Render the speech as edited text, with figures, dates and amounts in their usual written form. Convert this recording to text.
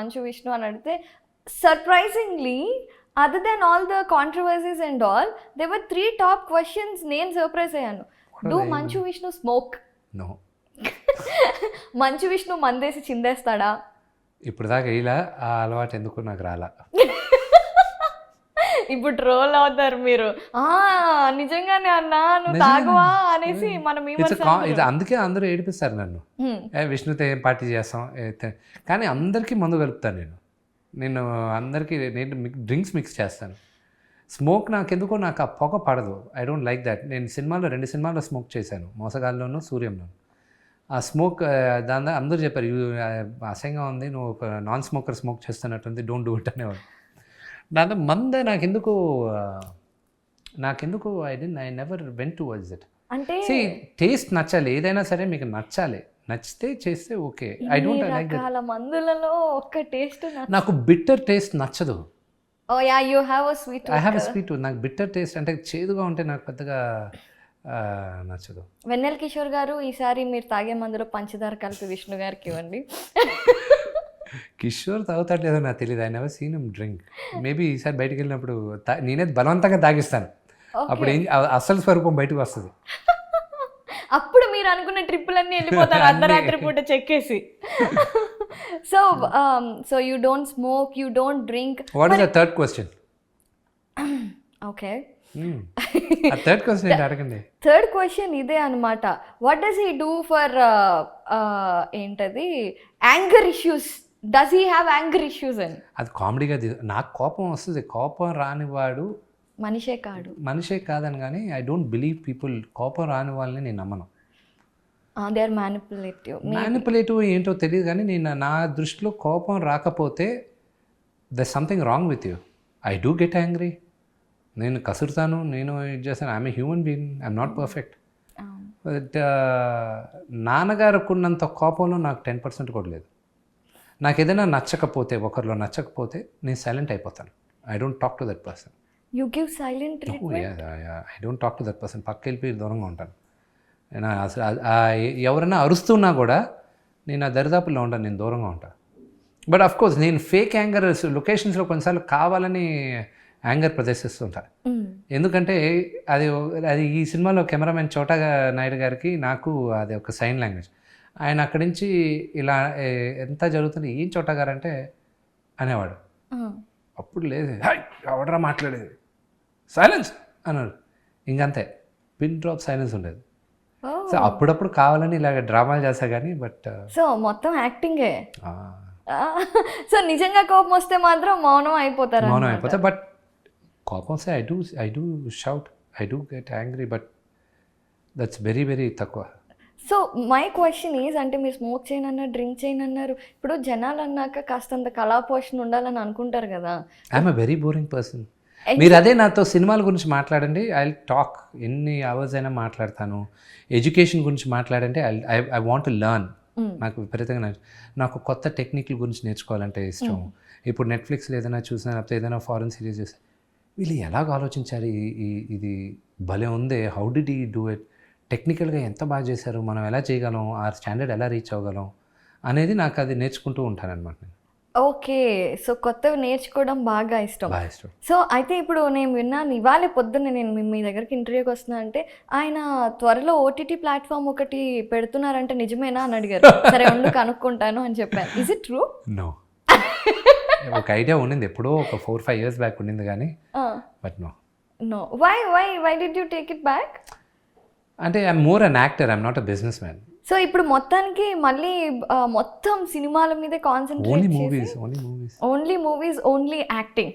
మంచు విష్ణు అని అడిగితే surprisingly other than all the controversies and all they were 3 top questions. నేను సర్ప్రైజ్ అయ్యాను. Do Manchu Vishnu smoke? No. Manchu Vishnu మందేసి చిందేస్తాడా? ఇప్పుడు దాకా ఇలా ఆ అలవాటు ఎందుకు నాకు రాలా. ఇప్పుడు ట్రోల్ అవుతారు మీరు, నిజంగానే అన్నా నువ్వు తాగవా అనేసి మనం ఇది అందుకే అందరూ ఏడిపిస్తారు నన్ను. విష్ణుతో ఏం పార్టీ చేస్తాం, కానీ అందరికీ మందు కలుపుతాను నేను అందరికీ డ్రింక్స్ మిక్స్ చేస్తాను. స్మోక్ నాకెందుకో నాకు ఆ పొగ పడదు. I don't like that. నేను 2 సినిమాల్లో స్మోక్ చేశాను, మోసగాల్లోనూ సూర్యంలోను. ఆ స్మోక్ దాని అందరూ చెప్పారు అసహ్యంగా ఉంది, నువ్వు ఒక నాన్ స్మోకర్ స్మోక్ చేస్తున్నట్టుంది, డోంట్ డూ ఇట్ అనేవాడు. దాంతో మందే నాకెందుకు I never went towards it. అంటే టేస్ట్ నచ్చాలి, ఏదైనా సరే మీకు నచ్చాలి, నచ్చితే చేస్తే okay. I don't like that. మందులలో ఒక్క టేస్ట్ నాకు బిట్టర్ టేస్ట్ నచ్చదు. Oh yeah, you have a sweet. I have a sweet. నాకు బిట్టర్ టేస్ట్ అంటే చేదుగా ఉంటే నాకు పెద్దగా నచ్చదు. వెన్నెల కిషోర్ గారు, ఈసారి మీరు తాగే మందులో పంచదార కలిపి విష్ణు గారికి ఇవ్వండి. కిషోర్ తాగుతాడు లేదో నాకు తెలియదు. I never seen him drink. Maybe ఈసారి బయటకు వెళ్ళినప్పుడు నేనే బలవంతంగా తాగిస్తాను. అప్పుడు అసలు స్వరూపం బయటకు వస్తుంది. అప్పుడు మీరు అనుకున్న ట్రిప్పులన్నీ వెళ్ళిపోతారు అర్ధరాత్రి పూట చెక్కేసి. So you don't smoke, you don't drink. What is the third question? Okay, third question ఏంటి అడగండి. థర్డ్ క్వశ్చన్ ఇదే అనమాట. What does he do for ఏంటది anger issues? Does he have anger issues అని? అది కామెడీగా నాకు కోపం వస్తుంది. కోపం రానివాడు మనిషే కాదని, కానీ ఐ డోంట్ బిలీవ్ పీపుల్. కోపం రాని వాళ్ళని నేను నమ్మను. దే ఆర్ మ్యానిపులేటివ్ ఏంటో తెలియదు, కానీ నేను నా దృష్టిలో కోపం రాకపోతే there something wrong with you. I do get angry. నేను కసురుతాను, నేను ఇది చేస్తాను. I'm a human being, I'm not perfect. But నాన్నగారికి ఉన్నంత కోపంలో నాకు 10% కూడా లేదు. నాకు ఏదైనా నచ్చకపోతే, ఒకరిలో నచ్చకపోతే నేను సైలెంట్ అయిపోతాను. I don't talk to that person. You give silent treatment? I don't talk to that person. పక్క వెళ్ళిపోయి దూరంగా ఉంటాను. నేను అసలు ఎవరైనా అరుస్తున్నా కూడా నేను ఆ దరిదాపుల్లో ఉంటాను, నేను దూరంగా ఉంటాను. బట్ అఫ్ కోర్స్ నేను ఫేక్ యాంగర్ లొకేషన్స్లో కొన్నిసార్లు కావాలని యాంగర్ ప్రదర్శిస్తుంటాను. ఎందుకంటే అది ఈ సినిమాలో కెమెరామెన్ చోటా నాయుడు గారికి నాకు అది ఒక సైన్ లాంగ్వేజ్. ఆయన అక్కడి నుంచి ఇలా ఎంత జరుగుతుంది, ఏం చోటా గారు అంటే అనేవాడు. అప్పుడు లేదు, ఎవడరా మాట్లాడేది, సైలెన్స్ అన్నాడు. ఇంకంతే, పిన్ డ్రాప్ సైలెన్స్ ఉండేది. సో అప్పుడప్పుడు కావాలని ఇలాగ డ్రామాలు చేస్తా కానీ బట్ సో మొత్తం యాక్టింగే. సో నిజంగా కోపం వస్తే మాత్రం మౌనం అయిపోతా. బట్ కోపం వస్తే I do shout, I do get angry, but that's very very తక్కువ. సో మై క్వశ్చన్ ఈజ్, అంటే మీరు స్మోక్ చేయనన్నారు, డ్రింక్ చేయనన్నారు, ఇప్పుడు జనాలు అన్నాక కాస్తంత కళాపోషణ ఉండాలని అనుకుంటారు కదా. I'm a very boring person. మీరు అదే నాతో సినిమాల గురించి మాట్లాడండి, ఐ టాక్, ఎన్ని అవర్స్ అయినా మాట్లాడతాను. ఎడ్యుకేషన్ గురించి మాట్లాడంటే ఐ వాంట్ టు లెర్న్. నాకు విపరీతంగా నాకు కొత్త టెక్నిక్ల గురించి నేర్చుకోవాలంటే ఇష్టం. ఇప్పుడు నెట్ఫ్లిక్స్లో ఏదైనా చూసినా, లేకపోతే ఏదైనా ఫారెన్ సిరీస్ చూస్తే వీళ్ళు ఎలాగ ఆలోచించారు, ఇది భలే ఉంది, how did he do it, టెక్నికల్గా ఎంత బాగా చేశారు, మనం ఎలా చేయగలం, ఆ స్టాండర్డ్ ఎలా రీచ్ అవ్వగలం అనేది నాకు అది నేర్చుకుంటూ ఉంటాను అనమాట. ఓకే, సో కొత్తవి నేర్చుకోవడం బాగా ఇష్టం. సో అయితే ఇప్పుడు నేను విన్నాను, ఇవాళ పొద్దున్న నేను మీ దగ్గరికి ఇంటర్వ్యూకి వస్తున్నా అంటే ఆయన త్వరలో ఓటీటీ ప్లాట్ఫామ్ ఒకటి పెడుతున్నారంటే నిజమేనా అని అడిగారు. సరే ఉండు కనుక్కుంటాను అని చెప్పాను. Is it true? నో. ఒక ఐడియా ఉండింది ఎప్పుడో, ఒక 4-5 years బ్యాక్ ఉండింది కానీ, but no. Why did you take it back? అంటే I'm more an actor, I'm not a businessman. సో ఇప్పుడు మొత్తానికి మళ్ళీ మొత్తం సినిమాల మీద కాన్సంట్రేట్ చేసి ఓన్లీ మూవీస్, ఓన్లీ యాక్టింగ్.